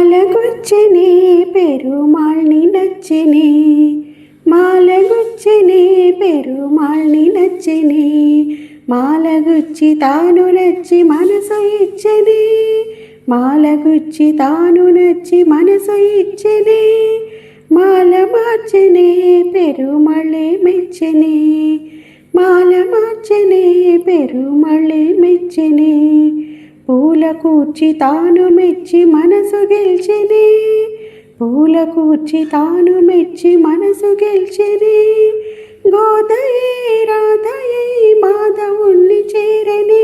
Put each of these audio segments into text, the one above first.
మాలగుచ్చనే పెరుమాళ్ళని నచ్చనే, మాలగుచ్చనే పెరుమాళ్ళని నచ్చనే, మాలగుచ్చి తాను నచ్చి మనసు ఇచ్చనే, మాలగుచ్చి తాను నచ్చి మనసు ఇచ్చనే, మాల మార్చనే పెరుమాళ్ళే మెచ్చనే, మాల మార్చనే పెరుమాళ్ళే మెచ్చనే, పూల కూర్చి తాను మెచ్చి మనసు గెల్చెనే, పూల కూర్చి తాను మెచ్చి మనసు గెల్చెనే, గోదయే రాధయే మాధవుణ్ణి చేరని,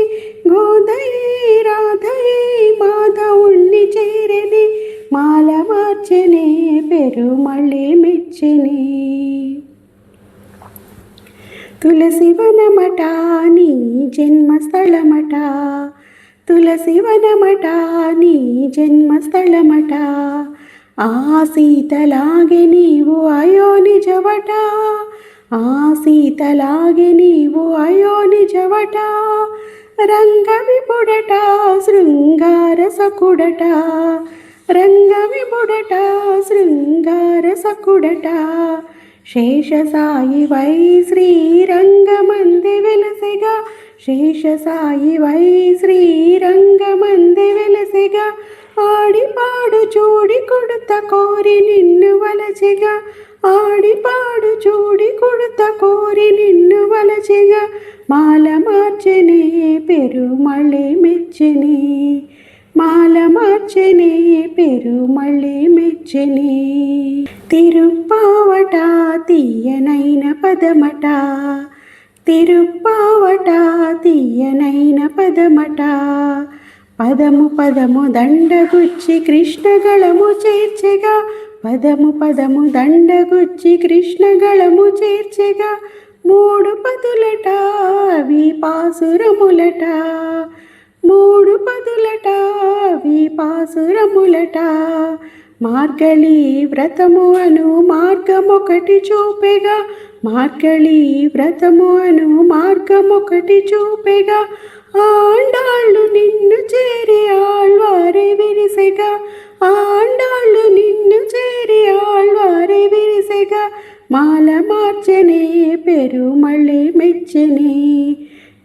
గోదయే రాధయే మాధవుణ్ణి చేరని, మాల మార్చనే పెరుమాళ్ళే మెచ్చనే. తులసి వనమట నీ జన్మస్థలమట, తులసి వనమట నీ జన్మస్థలమట, ఆ సీతలాగే నీవు అయోనిజవట, ఆ సీతలాగే నీవు అయోనిజవట, రంగవిపుడట శృంగార సకుడట, రంగవిపుడట శృంగార సకుడట, శేషసాయి వై శ్రీరంగమంది వెలసెగా, శేషసాయి వై శ్రీరంగమంది వెలసెగా, ఆడిపాడు చూడి కొడుత కోరి నిన్ను వలచెగా, ఆడిపాడు చూడి కొడుత కోరి నిన్ను వలచెగా, మాల మార్చనే పెరుమాళ్ళే మెచ్చనే, మాల మార్చనే పెరుమాళ్ళే మెచ్చనే. తిరుప్పావట తీయనైన పదమట, తిరుప్పావట తీయనైన పదమట, పదము పదము దండగుచ్చి కృష్ణగళము చేర్చెగా, పదము పదము దండగుచ్చి కృష్ణగళము చేర్చెగా, మూడు పదులట అవి పాసురములట, మూడు పదులట అవి పాసురములట, మార్గళి వ్రతము అను మార్గమొకటి చూపెగా, మార్గళి వ్రతము అను మార్గమొకటి చూపెగా, ఆండాళ్ళు నిన్ను చేరి ఆళ్వారే విరిసెగా, ఆండాళ్ళు నిన్ను చేరి ఆళ్వారే విరిసెగా, మాల మార్చనే పెరుమాళ్ళే మెచ్చనే,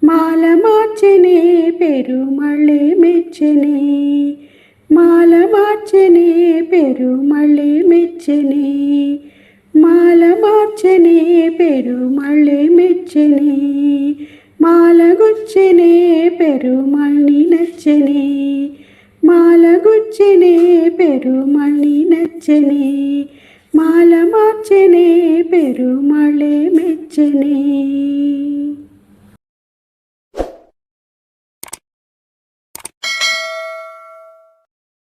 మాల మార్చనే పెరుమాళ్ళే మెచ్చనే, మాల మార్చనే పెరుమాళ్ళే మెచ్చనే, మాల మార్చనే పెరుమాళ్ళే మెచ్చనే, మాలగుచ్చనే పెరుమాళ్ళని నచ్చనే, మాలగుచ్చనే పెరుమాళ్ళని నచ్చనే, మాల మార్చనే పెరుమాళ్ళే మెచ్చనే.